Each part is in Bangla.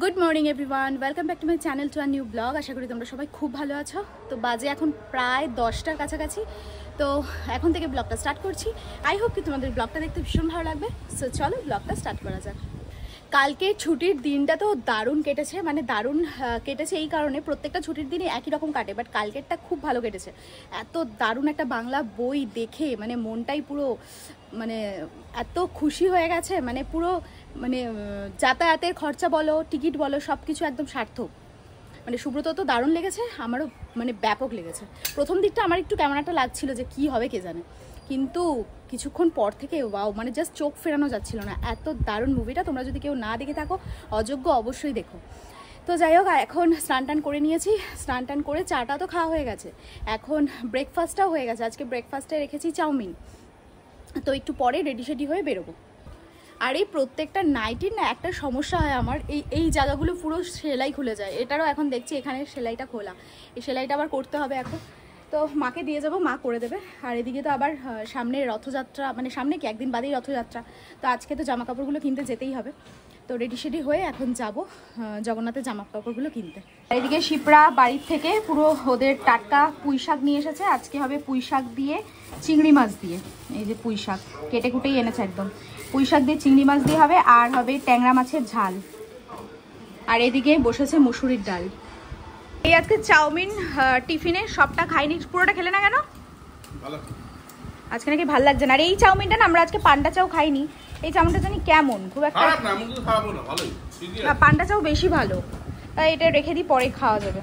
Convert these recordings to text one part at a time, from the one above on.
Good morning everyone, welcome back to my channel to a new vlog. আশা করি তোমরা সবাই খুব ভালো আছো। তো বাজে এখন প্রায় 10টার কাছাকাছি। তো এখন থেকে ব্লগটা স্টার্ট করছি। আই হোপ কি তোমাদের ব্লগটা দেখতে ভীষণ ভালো লাগবে। সো চলো ব্লগটা স্টার্ট করা যাক। কালকে ছুটির দিনটা তো দারুণ কেটেছে, মানে দারুণ কেটেছে এই কারণে প্রত্যেকটা ছুটির দিনই একই রকম কাটে, বাট কালকেরটা খুব ভালো কেটেছে। এত দারুণ একটা বাংলা বই দেখে মানে মনটাই পুরো মানে এত খুশি হয়ে গেছে, মানে পুরো মানে যাতায়াতের খরচা বলো, টিকিট বলো, সব কিছু একদম সার্থক। মানে সুব্রত তো দারুণ লেগেছে, আমারও মানে ব্যাপক লেগেছে। প্রথম দিকটা আমার একটু কেমন একটা লাগছিল যে কি হবে কে জানে, কিন্তু কিছুক্ষণ পর থেকে ওয়াও, মানে জাস্ট চোখ ফেরানো যাচ্ছিল না, এত দারুণ মুভিটা। তোমরা যদি কেউ না দেখে থাকো, অযোগ্য অবশ্যই দেখো। তো যাই হোক, এখন স্নান টান করে নিয়েছি, স্নান টান করে চাটা তো খাওয়া হয়ে গেছে, এখন ব্রেকফাস্টটাও হয়ে গেছে। আজকে ব্রেকফাস্টে রেখেছি চাউমিন। তো একটু পরে রেডি সেডি হয়ে বেরোবো। আর এই প্রত্যেকটা নাইটির না একটা সমস্যা হয় আমার, এই জায়গাগুলো পুরো সেলাই খুলে যায়। এটারও এখন দেখছি এখানে সেলাইটা খোলা, এই সেলাইটা আবার করতে হবে এখন। তো মাকে দিয়ে যাব, মা করে দেবে। আর এদিকে তো আবার সামনে রথযাত্রা, মানে সামনে কি একদিন বাদেই রথযাত্রা। তো আজকে তো জামা কাপড়গুলো কিনতে যেতেই হবে। তো রেডি সেডি হয়ে এখন যাব জগন্নাথের জামা কাপড়গুলো কিনতে। এদিকে শিপ্রা বাড়ির থেকে পুরো ওদের টাটকা পুঁই শাক নিয়ে এসেছে। আজকে হবে পুঁই শাক দিয়ে চিংড়ি মাছ দিয়ে, এই যে পুঁই শাক কেটে কুটেই এনেছে একদম। পুঁই শাক দিয়ে চিংড়ি মাছ দিয়ে হবে, আর হবে ট্যাংরা মাছের ঝাল। আর এদিকে বসেছে মুসুরির ডাল। এই আজকে চাউমিন টিফিনে সবটা খাইনি, পুরোটা খেলে না কেন? আজকে নাকি ভালো লাগছে না। আর এই চাউমিনটা না, আমরা আজকে পান্ডা চাও খাইনি। এই চাউমিনটা জানি কেমন, খুব একটা না, পান্ডা চাও বেশি ভালো। তাই এটা রেখে দিই, পরে খাওয়া যাবে।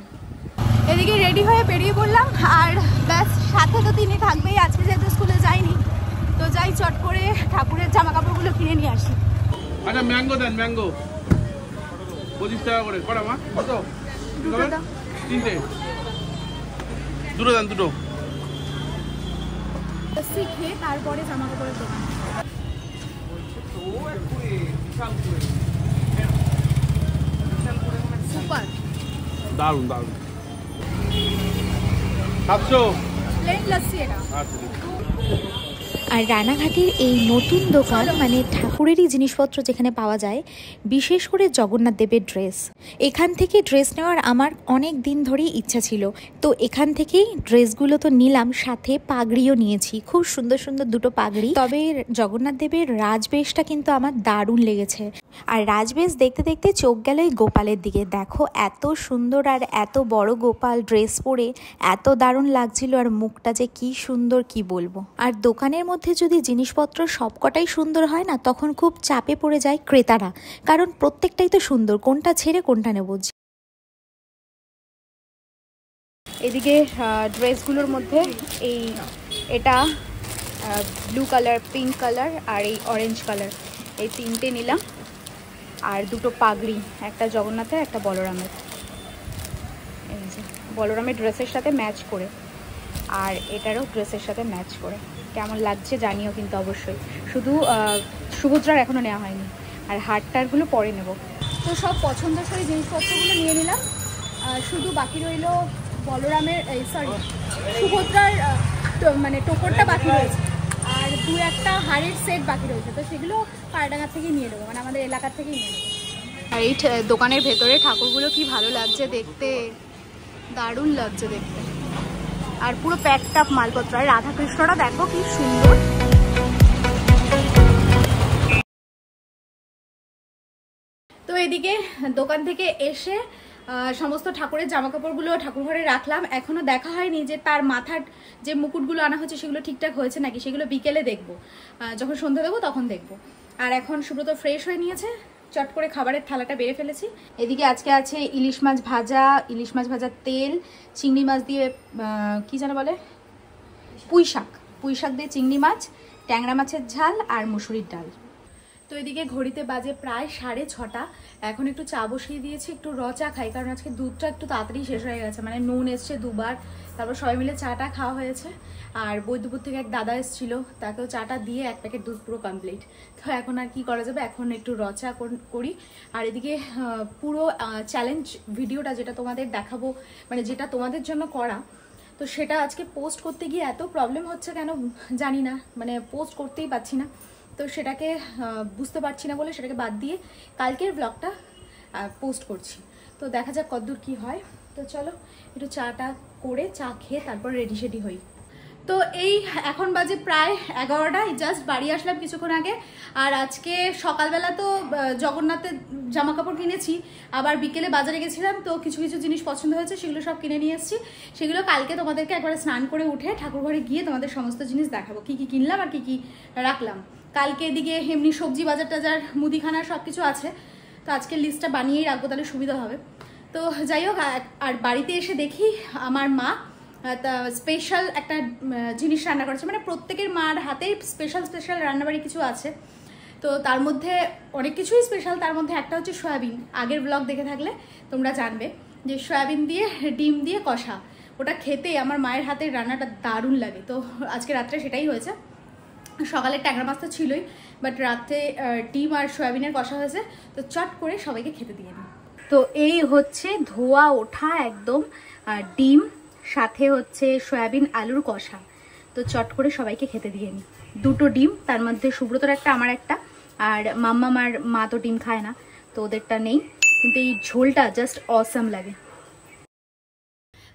এদিকে রেডি হয়ে বেরিয়ে পড়লাম, আর ব্যাস সাথে তো তিনি থাকবেই। আজকে যেহেতু স্কুলে যাইনি, তো যাই চট করে ঠাকুরের জামা কাপড়গুলো কিনে নিয়ে আসি। আচ্ছা ম্যাঙ্গো দেন, ম্যাঙ্গো 25 টাকা করে কটা মা? কত? তিনটে, দুটো দেন, দুটো। শিখে তারপরে জামা কাপড়ের দোকান। সুপার, দারুন দারুন। 700 প্লেন লস্যি এটা। আচ্ছা। আর রানাঘাটের এই নতুন দোকান, মানে ঠাকুরেরই জিনিসপত্র যেখানে পাওয়া যায়, বিশেষ করে জগন্নাথ দেবের ড্রেস। এখান থেকে ড্রেস নেওয়ার আমার অনেক দিন ধরেই ইচ্ছা ছিল। তো এখান থেকেই ড্রেসগুলো তো নিলাম, সাথে পাগড়িও নিয়েছি, খুব সুন্দর সুন্দর দুটো পাগড়ি। তবে জগন্নাথ দেবের রাজবেশটা কিন্তু আমার দারুণ লেগেছে। আর রাজবেশ দেখতে দেখতে চোখ গেল এই গোপালের দিকে। দেখো এত সুন্দর আর এত বড় গোপাল, ড্রেস পরে এত দারুণ লাগছিল, আর মুখটা যে কি সুন্দর কি বলবো। আর দোকানের মধ্যে যদি জিনিসপত্র সবকটাই সুন্দর হয় না, তখন খুব চাপে পড়ে যায় ক্রেতারা, কারণ প্রত্যেকটাই তো সুন্দর, কোনটা ছেড়ে কোনটা নেব। এদিকে ড্রেসগুলোর মধ্যে এটা ব্লু কালার, পিঙ্ক কালার আর এই অরেঞ্জ কালার, এই তিনটে নিলাম। আর দুটো পাগড়ি, একটা জগন্নাথের একটা বলরামের, এই যে বলরামের ড্রেসের সাথে ম্যাচ করে, আর এটারও ড্রেসের সাথে ম্যাচ করে। কেমন লাগছে জানিও কিন্তু অবশ্যই। শুধু সুভদ্রার এখনও নেওয়া হয়নি, আর হারটারগুলো পরে নেব। তো সব পছন্দসই জিনিসপত্রগুলো নিয়ে নিলাম। শুধু বাকি রইল বলরামের, সুভদ্রার মানে টোকরটা বাকি রয়েছে, আর দু একটা হাড়ের সেট বাকি রয়েছে। তো সেগুলো পাড়াডাঙ্গা থেকেই নিয়ে নেবো, মানে আমাদের এলাকার থেকেই নিয়ে নেবো। আর এই দোকানের ভেতরে ঠাকুরগুলো কি ভালো লাগছে দেখতে, দারুণ লাগছে দেখতে। আর পুরো প্যাকড আপ মালপত্র। আর রাধাকৃষ্ণটা দেখো কি সুন্দর। তো এদিকে দোকান থেকে এসে সমস্ত ঠাকুরের জামা কাপড়গুলো ঠাকুর ঘরে রাখলাম। এখনো দেখা হয়নি যে তার মাথার যে মুকুটগুলো আনা হচ্ছে সেগুলো ঠিকঠাক হয়েছে নাকি, সেগুলো বিকেলে দেখবো, যখন সন্ধ্যা দেবো তখন দেখবো। আর এখন সুব্রত ফ্রেশ হয়ে নিয়েছে, চট করে খাবারের থালাটা বেড়ে ফেলেছি। এদিকে আজকে আছে ইলিশ মাছ ভাজা, ইলিশ মাছ ভাজার তেল, চিংড়ি মাছ দিয়ে কি যেন বলে, পুঁই শাক দিয়ে চিংড়ি মাছ, ট্যাংরা মাছের ঝাল আর মুসুরির ডাল। তো এদিকে ঘড়িতে বাজে প্রায় 6:30। এখন একটু চা বসিয়ে দিয়েছি, একটু চা খাই, কারণ আজকে দুধটা একটু তাড়াতাড়ি শেষ হয়ে গেছে, মানে নুন এসছে দুবার, তারপর সবাই মিলে চাটা খাওয়া হয়েছে। আর বৈদ্যপুর থেকে এক দাদা এসেছিল, তাকেও চাটা দিয়ে এক প্যাকেট দুধ পুরো কমপ্লিট। তো এখন আর কি করা যাবে, এখন একটু চা করি। আর এদিকে পুরো চ্যালেঞ্জ ভিডিওটা যেটা তোমাদের দেখাবো, মানে যেটা তোমাদের জন্য করা, তো সেটা আজকে পোস্ট করতে গিয়ে এত প্রবলেম হচ্ছে কেন জানি না, মানে পোস্ট করতেই পারছি না। তো সেটাকে বুঝতে পারছি না বলে সেটাকে বাদ দিয়ে কালকের ব্লগটা পোস্ট করছি। তো দেখা যাক কতদূর কি হয়। তো চলো একটু চাটা করে চা খেয়ে তারপর রেডি সেডি হই। তো এই এখন বাজে প্রায় 11টা, জাস্ট বাড়ি আসলাম কিছুক্ষণ আগে। আর আজকে সকালবেলা তো জগন্নাথের জামা কাপড় কিনেছি, আবার বিকেলে বাজারে গেছিলাম, তো কিছু কিছু জিনিস পছন্দ হয়েছে সেগুলো সব কিনে নিয়ে এসেছি। সেগুলো কালকে তোমাদেরকে একবারে স্নান করে উঠে ঠাকুর ঘরে গিয়ে তোমাদের সমস্ত জিনিস দেখাবো, কি কি কিনলাম আর কি কি রাখলাম। কালকে এদিকে এমনি সবজি বাজার টাজার মুদিখানা সব কিছু আছে, তো আজকে লিস্টটা বানিয়েই রাখবো, তাহলে সুবিধা হবে। তো যাই হোক, আর বাড়িতে এসে দেখি আমার মা স্পেশাল একটা জিনিস রান্না করেছে। মানে প্রত্যেকের মার হাতেই স্পেশাল স্পেশাল রান্নাবাড়ি কিছু আছে, তো তার মধ্যে অনেক কিছুই স্পেশাল। তার মধ্যে একটা হচ্ছে সয়াবিন। আগের ব্লগ দেখে থাকলে তোমরা জানবে যে সয়াবিন দিয়ে ডিম দিয়ে কষা, ওটা খেতে আমার মায়ের হাতের রান্নাটা দারুণ লাগে। তো আজকে রাত্রে সেটাই হয়েছে। সকালে ট্যাংরা মাছ তো ছিলই, বাট রাত্রে ডিম আর সয়াবিনের কষা হয়েছে। তো চট করে সবাইকে খেতে দিয়ে দিই। তো এই হচ্ছে ধোয়া ওঠা একদম ডিম, সাথে হচ্ছে সয়াবিন আলুর কষা। তো চট করে সবাইকে খেতে দিয়ে নিই। 2টো ডিম, তার মধ্যে সুব্রতর একটা, আমার একটা, আর মাম্মামার মা তো ডিম খায় না, তো ওদেরটা নেই, কিন্তু এই ঝোলটা জাস্ট অসাম লাগে।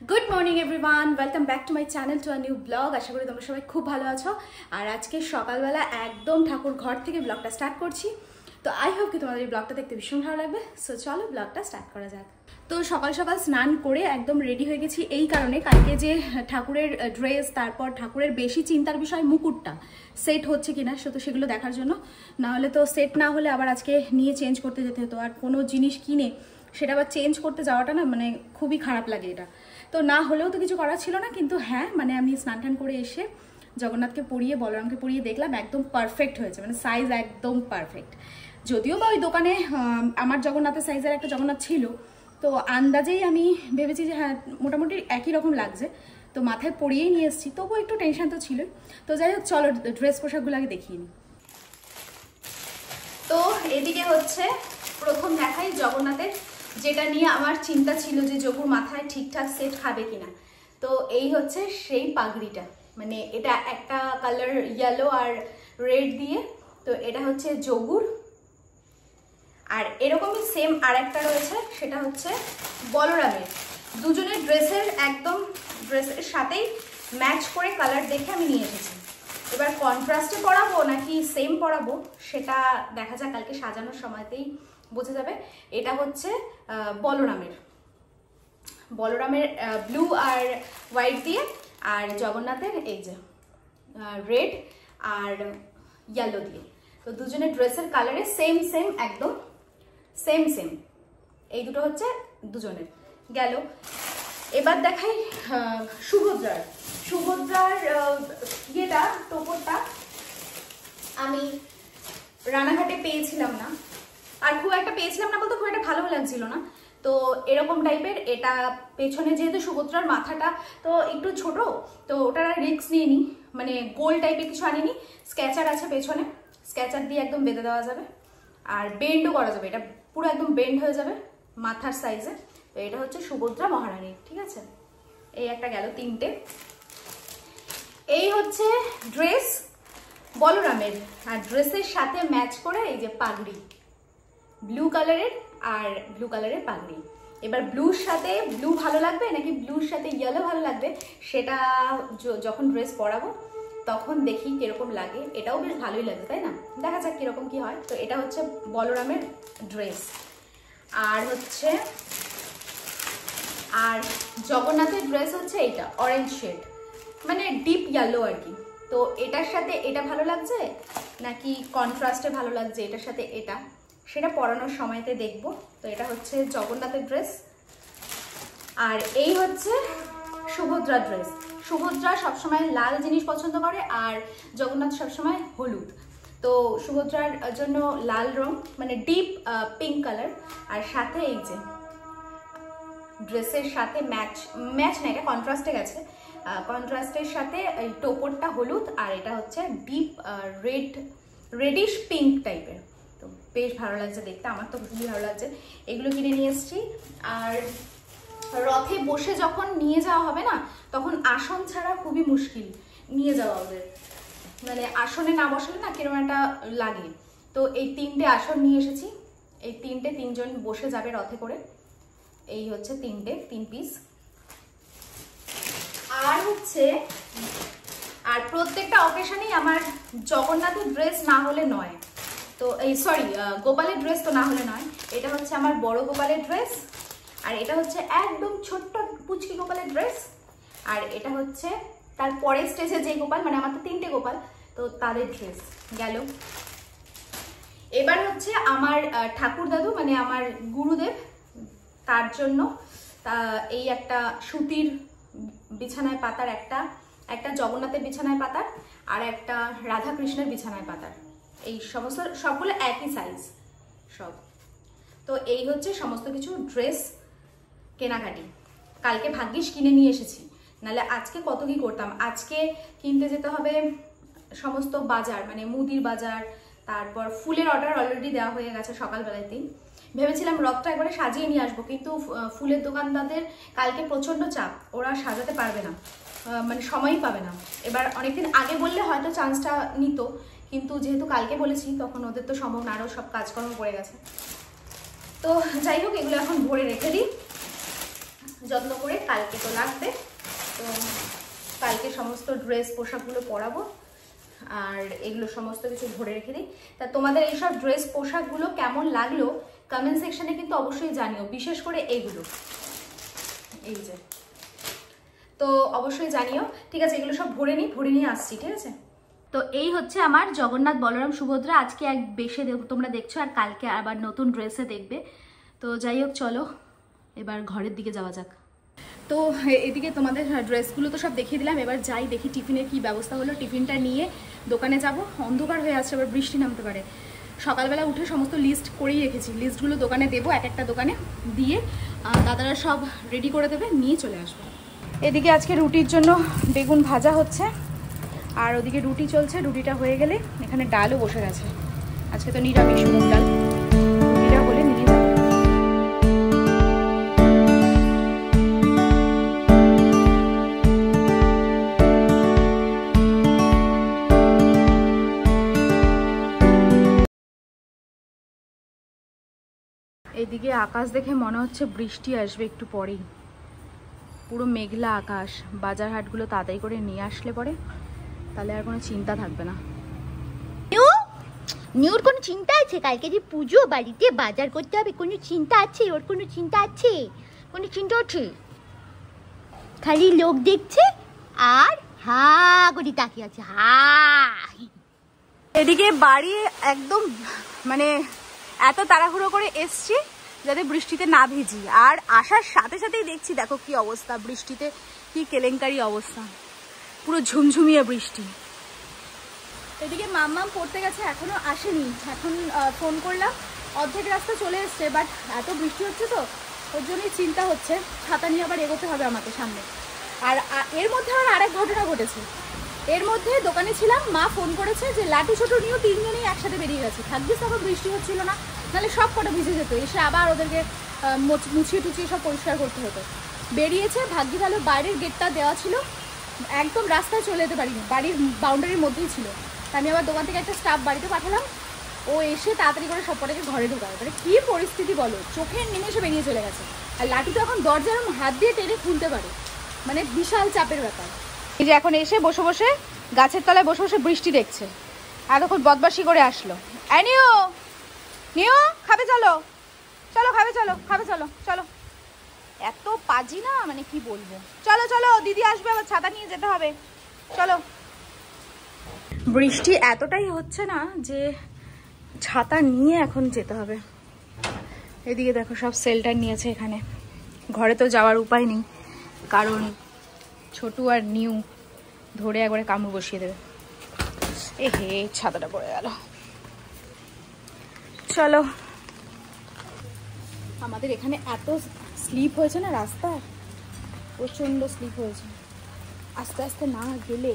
Good morning everyone, welcome back to my channel, to a new vlog. আশা করি তোমরা সবাই খুব ভালো আছো। আর আজকে সকালবেলা একদম ঠাকুর ঘর থেকে ব্লগটা স্টার্ট করছি। তো আই হোপ কি তোমাদের এই ব্লগটা দেখতে ভীষণ ভালো লাগবে। সো চলো ব্লগটা স্টার্ট করা যাক। তো সকাল সকাল স্নান করে একদম রেডি হয়ে গেছি এই কারণে, কালকে যে ঠাকুরের ড্রেস, তারপর ঠাকুরের বেশি চিন্তার বিষয় মুকুটটা সেট হচ্ছে কিনা, তো সেগুলো দেখার জন্য। না হলে তো সেট না হলে আবার আজকে নিয়ে চেঞ্জ করতে যেতে হতো, আর কোনো জিনিস কিনে সেটা আবার চেঞ্জ করতে যাওয়াটা না মানে খুবই খারাপ লাগে এটা। তো না হলেও তো কিছু করার ছিল না, কিন্তু হ্যাঁ মানে আমি স্নান টান করে এসে জগন্নাথকে পরিয়ে বলরামকে পরিয়ে দেখলাম একদম পারফেক্ট হয়েছে, মানে সাইজ একদম পারফেক্ট। যদিও বা ওই দোকানে আমার জগন্নাথের সাইজের একটা জগন্নাথ ছিল, তো আন্দাজেই আমি ভেবেছি যে হ্যাঁ মোটামুটি একই রকম লাগছে, তো মাথায় পরিয়েই নিয়ে এসেছি। তবুও একটু টেনশন তো ছিলই। তো যাই হোক চলো ড্রেস পোশাকগুলো আগে দেখিয়ে নিই। তো এদিকে হচ্ছে প্রথম দেখাই জগন্নাথের, যেটা নিয়ে আমার চিন্তা ছিল যে যোগুর মাথায় ঠিকঠাক সেট খাবে কিনা। তো এই হচ্ছে সেই পাগড়িটা, মানে এটা একটা কালার ইয়েলো আর রেড দিয়ে, তো এটা হচ্ছে যোগুর। আর এরকমই সেম আর একটা রয়েছে, সেটা হচ্ছে বলরামের। দুজনের ড্রেসের একদম ড্রেসের সাথেই ম্যাচ করে কালার দেখে আমি নিয়ে এসেছি। এবার কন্ট্রাস্টে পরাবো নাকি সেম পরাবো সেটা দেখা যাক, কালকে সাজানোর সময়তেই বোঝা যাবে। এটা হচ্ছে বলরামের ব্লু আর হোয়াইট দিয়ে, আর জগন্নাথের এই যে রেড আর ইয়েলো দিয়ে। তো দুজনের ড্রেসের কালারে সেম সেম, একদম সেম সেম। এই দুটো হচ্ছে দুজনের গেল। এবার দেখাই সুভদ্রার ইয়েটা, টোপরটা আমি রানাঘাটে পেয়েছিলাম না, আর খুব একটা পেয়েছিলাম না বলতে খুব একটা ভালো লাগছিল না। তো এরকম টাইপের, এটা পেছনে যেহেতু সুভদ্রার মাথাটা তো একটু ছোট, তো ওটার রিস্ক নিয়ে নিই, মানে গোল টাইপের কিছু আনিনি। স্কেচার আছে পেছনে, স্কেচার দিয়ে একদম বেঁধে দেওয়া যাবে, আর বেন্ডও করা যাবে, এটা পুরো একদম বেন্ড হয়ে যাবে মাথার সাইজে। তো এটা হচ্ছে সুভদ্রা মহারানী, ঠিক আছে। এই একটা গেল, 3টে। এই হচ্ছে ড্রেস বলরামের, আর ড্রেসের সাথে ম্যাচ করে এই যে পাগড়ি, ব্লু কালারের আর ব্লু কালারের পাগড়ি। এবার ব্লুর সাথে ব্লু ভালো লাগবে নাকি ব্লুর সাথে ইয়েলো ভালো লাগবে সেটা যখন ড্রেস পরাবো তখন দেখি কিরকম লাগে। এটাও বেশ ভালোই লাগে, তাই না? দেখা যাক কিরকম কি হয়। তো এটা হচ্ছে বলরামের ড্রেস। আর জগন্নাথের ড্রেস হচ্ছে এইটা অরেঞ্জ শেড, মানে ডিপ ইয়েলো আর কি। তো এটার সাথে এটা ভালো লাগছে নাকি কন্ট্রাস্টে ভালো লাগছে এটার সাথে এটা, সেটা পরানোর সময়তে দেখবো। তো এটা হচ্ছে জগন্নাথের ড্রেস, আর এই হচ্ছে সুভদ্রার ড্রেস। সুভদ্রা সবসময় লাল জিনিস পছন্দ করে, আর জগন্নাথ সবসময় হলুদ। তো সুভদ্রার জন্য লাল রং, মানে ডিপ পিঙ্ক কালার, আর সাথে এই যে ড্রেসের সাথে ম্যাচ না, এটা কন্ট্রাস্টে গেছে, কন্ট্রাস্টের সাথে এই টোপরটা হলুদ, আর এটা হচ্ছে ডিপ রেডিশ পিঙ্ক টাইপের। তো বেশ ভালো লাগছে দেখতে, আমার তো খুবই ভালো লাগছে। এগুলো কিনে নিয়ে এসেছি। আর রথে বসে যখন নিয়ে যাওয়া হবে না, তখন আসন ছাড়া খুবই মুশকিল নিয়ে যাওয়া ওদের, মানে আসনে না বসালে না কিরকম একটা লাগে। তো এই 3টে আসন নিয়ে এসেছি, এই তিনজন বসে যাবে রথে করে। এই হচ্ছে 3 পিস। আর হচ্ছে আর প্রত্যেকটা অকেশনেই আমার জগন্নাথের ড্রেস না হলে নয়, তো এই সরি গোপালের ড্রেস তো না হলে নয়। এটা হচ্ছে আমার বড় গোপালের ড্রেস, আর এটা হচ্ছে একদম ছোট্ট পুচকি গোপালের ড্রেস, আর এটা হচ্ছে তার পরের স্টেজে যে গোপাল, মানে আমার তো 3টে গোপাল, তো তাদের ড্রেস গেল। এবার হচ্ছে আমার ঠাকুর দাদু মানে আমার গুরুদেব, তার জন্য এই একটা সুতির বিছানায় পাতার, একটা জগন্নাথের বিছানায় পাতার, আর একটা রাধা কৃষ্ণের বিছানায় পাতার। এই সমস্ত সবগুলো একই সাইজ সব। তো এই হচ্ছে সমস্ত কিছু ড্রেস কেনাকাটি। কালকে ভাগ্যিস কিনে নিয়ে এসেছি, নাহলে আজকে কত কি করতাম। আজকে কিনতে যেতে হবে সমস্ত বাজার, মানে মুদির বাজার, তারপর ফুলের অর্ডার অলরেডি দেওয়া হয়ে গেছে সকালবেলাতেই। ভেবেছিলাম রথটা একবারে সাজিয়ে নিয়ে আসবো, কিন্তু ফুলের দোকানদারদের কালকে প্রচণ্ড চাপ, ওরা সাজাতে পারবে না, মানে সময়ই পাবে না। এবার অনেকদিন আগে বললে হয়তো চান্সটা নিত, কিন্তু যেহেতু কালকে বলেছি তখন ওদের তো সম্ভব না, আরও সব কাজকর্ম পড়ে গেছে। তো যাই হোক, এগুলো এখন ভরে রেখে দিই যত্ন করে, কালকে তো লাগবে। তো কালকে সমস্ত ড্রেস পোশাকগুলো পরাবো, আর এগুলো সমস্ত কিছু ভরে রেখে দিই। তা তোমাদের এইসব ড্রেস পোশাকগুলো কেমন লাগলো কমেন্ট সেকশনে কিন্তু অবশ্যই জানিও, বিশেষ করে এইগুলো, এই যে, তো অবশ্যই জানিও। ঠিক আছে, এগুলো সব ভরে নিয়ে আসছি, ঠিক আছে। তো এই হচ্ছে আমার জগন্নাথ, বলরাম, সুভদ্রা। আজকে এক বেশে তোমরা দেখছো, আর কালকে আবার নতুন ড্রেসে দেখবে। তো যাই হোক, চলো এবার ঘরের দিকে যাওয়া যাক। তো এদিকে তোমাদের ড্রেসগুলো তো সব দেখিয়ে দিলাম, এবার যাই দেখি টিফিনের কি ব্যবস্থা হলো। টিফিনটা নিয়ে দোকানে যাব, অন্ধকার হয়ে আসছে, এবার বৃষ্টি নামতে পারে। সকালবেলা উঠে সমস্ত লিস্ট করেই রেখেছি, লিস্টগুলো দোকানে দেবো, একটা দোকানে দিয়ে দাদারা সব রেডি করে দেবে, নিয়ে চলে আসবো। এদিকে আজকে রুটির জন্য বেগুন ভাজা হচ্ছে, আর ওদিকে রুটি চলছে। রুটিটা হয়ে গেলে এখানে ডালও বসে গেছে, আজকে তো নিরামিষ মুগ ডাল, রুটিটা হলে নিয়ে যাবো। এদিকে আকাশ দেখে মনে হচ্ছে বৃষ্টি আসবে একটু পরেই, পুরো মেঘলা আকাশ। বাজার হাটগুলো তাড়াতাড়ি করে নিয়ে আসলে পরে তাহলে আর কোনো চিন্তা থাকবে না। নিউর কোনো চিন্তা আছে? কালকে যে পুজো, বাড়িতে বাজার করতে হবে, কোনো চিন্তা আছে? ওর কোনো চিন্তা আছে? কোনো চিন্তা আছে? খালি লোক দেখছে আর হা করে তাকিয়ে আছে, হা। এদিকে বাড়ি একদম মানে এত তাড়াহুড়ো করে এসছি যাতে বৃষ্টিতে না ভিজি, আর আসার সাথে সাথেই দেখছি দেখো কি অবস্থা, বৃষ্টিতে কি কেলেঙ্কারি অবস্থা, পুরো ঝুমঝুমিয়ে বৃষ্টি। এদিকে মাম্মাম পড়তে গেছে, এখনো আসেনি। এখন ফোন করলাম, অর্ধেক রাস্তা চলে এসছে, বাট এত বৃষ্টি হচ্ছে তো ওর জন্যই চিন্তা হচ্ছে, ছাতা নিয়ে আবার এগোতে হবে আমাকে সামনে। আর এর মধ্যে আরেক ঘটনা ঘটেছে। এর মধ্যে দোকানে ছিলাম, মা ফোন করেছে যে লাটু ছোট নিয়েও 3 জনেই একসাথে বেরিয়ে গেছে। ভাগ্যিস তখন বৃষ্টি হচ্ছিল না, নাহলে সব কটা ভিজে যেত, এসে আবার ওদেরকে মুছিয়ে টুচিয়ে সব পরিষ্কার করতে হতো। বেরিয়েছে, ভাগ্যি ভালো বাইরের গেটটা দেওয়া ছিল, একদম রাস্তায় চলে যেতে পারিনি, বাড়ির বাউন্ডারির মধ্যেই ছিল। আমি আবার দোকান থেকে একটা স্টাফ বাড়িতে পাঠালাম, ও এসে তাড়াতাড়ি করে সব কটাকে ঘরে ঢোকায়। মানে কী পরিস্থিতি বলো, চোখের নিমেষে বেরিয়ে চলে গেছে। আর লাটু তো এখন দরজার হাত দিয়ে টেনে খুলতে পারে, মানে বিশাল চাপের ব্যাপার। এই যে এখন এসে বসে বসে গাছের তলায় বসে বসে বৃষ্টি দেখছে, এতক্ষণ বদমাশি করে আসলো। নিও নিও, খাবে চলো, চলো খাবে, চলো খাবে, চলো চলো। এত পাজি না, মানে কি বলবো। চলো চলো, দিদি আসবে, আবার ছাতা নিয়ে যেতে হবে, চলো। বৃষ্টি এতটাই হচ্ছে না যে ছাতা নিয়ে এখন যেতে হবে। এদিকে দেখো সব শেল্টার নিয়েছে এখানে, ঘরে তো যাওয়ার উপায় নেই, কারণ ছোটু আর নিউ ধরে একবারে কামড় বসিয়ে দেবে। এ হে, ছাতাটা পড়ে গেল। চলো, আমাদের এখানে এত স্লিপ হয়েছে না, রাস্তা প্রচন্ড স্লিপ হয়েছে, আস্তে আস্তে না গেলে।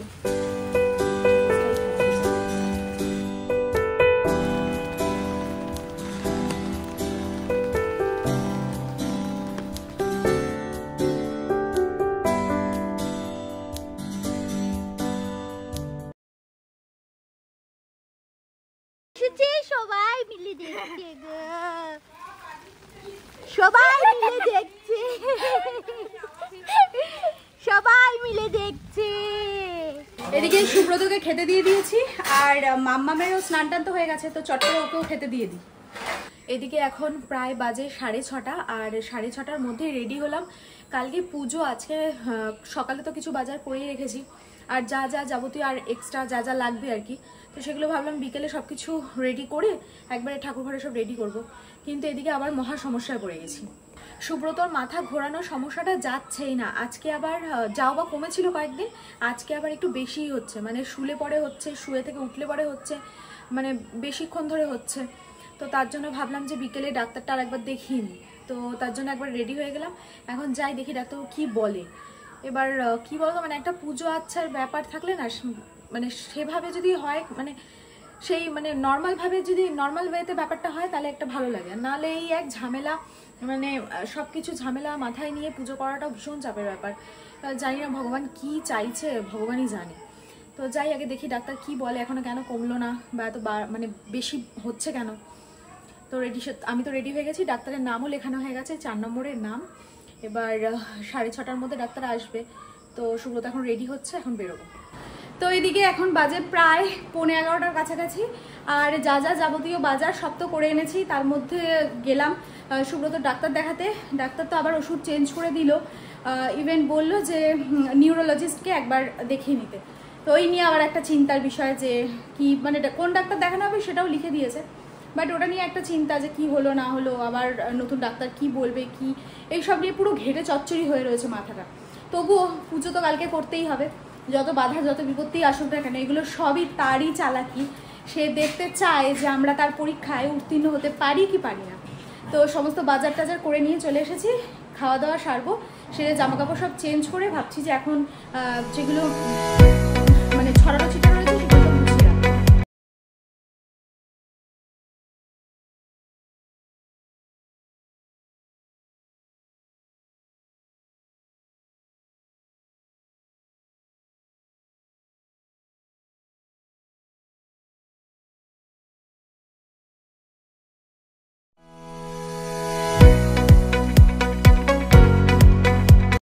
সবাই মিলে দেখছে গো। সবাই মিলে দেখছে, সবাই মিলে দেখছে। এদিকে সুব্রতকে খেতে দিয়ে দিয়েছি, আর মাম্মামেরও স্নান টান তো হয়ে গেছে, তো চট করে ওকেও খেতে দিয়ে দিই। এদিকে এখন প্রায় বাজে 6:30, আর 6:30টার মধ্যে রেডি হলাম। কালকে পুজো, আজকে সকালে তো কিছু বাজার করেই রেখেছি, আর যা যা যাবতীয় আর এক্সট্রা যা যা লাগবে আর কি, তো সেগুলো ভাবলাম বিকেলে সব কিছু রেডি করে একবারে ঠাকুর ঘরে সব রেডি করব। কিন্তু এদিকে আবার মহা সমস্যায় পড়ে গেছি। সুব্রতর মাথা ঘোরানোর সমস্যাটা যাচ্ছেই না। আজকে আবার যাও বা কমেছিল কয়েকদিন, আজকে আবার একটু বেশিই হচ্ছে, মানে শুলে পরে হচ্ছে, শুয়ে থেকে উঠলে পরে হচ্ছে, মানে বেশিক্ষণ ধরে হচ্ছে। তো তার জন্য ভাবলাম যে বিকেলে ডাক্তারটা আর একবার দেখিয়ে নিই, তো তার জন্য একবার রেডি হয়ে গেলাম। এখন যাই দেখি ডাক্তার কি বলে। এবার কি বলতো, মানে একটা পুজো আচ্ছার ব্যাপার থাকলে না, মানে সেভাবে যদি হয়, মানে সেই মানে নর্মালভাবে যদি নর্মাল ওয়েতে ব্যাপারটা হয় তাহলে একটা ভালো লাগে, নাহলে এই এক ঝামেলা, মানে সব কিছু ঝামেলা মাথায় নিয়ে পুজো করাটাও ভীষণ চাপের ব্যাপার। জানি না ভগবান কি চাইছে, ভগবানই জানে। তো যাই আগে দেখি ডাক্তার কি বলে, এখনো কেন কমলো না, বা এত মানে বেশি হচ্ছে কেন। তো আমি তো রেডি হয়ে গেছি, ডাক্তারের নামও লেখানো হয়ে গেছে, 4 নম্বরের নাম। এবার 6:30টার মধ্যে ডাক্তার আসবে, তো সুব্রত এখন রেডি হচ্ছে, এখন বেরোবো। তো এদিকে এখন বাজে প্রায় 11:15টার কাছাকাছি, আর যা যা যাবতীয় বাজার সব তো করে এনেছি। তার মধ্যে গেলাম সুব্রত ডাক্তার দেখাতে। ডাক্তার তো আবার ওষুধ চেঞ্জ করে দিল, ইভেন বলল যে নিউরোলজিস্টকে একবার দেখিয়ে নিতে। তো ওই নিয়ে আবার একটা চিন্তার বিষয় যে কি, মানে কোন ডাক্তার দেখানো হবে সেটাও লিখে দিয়েছে, বাট ওটা নিয়ে একটা চিন্তা যে কি হলো না হলো, আবার নতুন ডাক্তার কি বলবে কি, এইসব নিয়ে পুরো ঘেটে চচ্চড়ি হয়ে রয়েছে মাথাটা। তবুও পুজো তো কালকে করতেই হবে, যত বাধা যত বিপত্তি আসুক না কেন, এগুলো সবই তারই চালাকি। সে দেখতে চায় যে আমরা তার পরীক্ষায় উত্তীর্ণ হতে পারি কি পারি না। তো সমস্ত বাজার টাজার করে নিয়ে চলে এসেছি, খাওয়া দাওয়া সারবো, সেরে জামা কাপড় সব চেঞ্জ করে ভাবছি যে এখন যেগুলো মানে ছড়ানো ছিল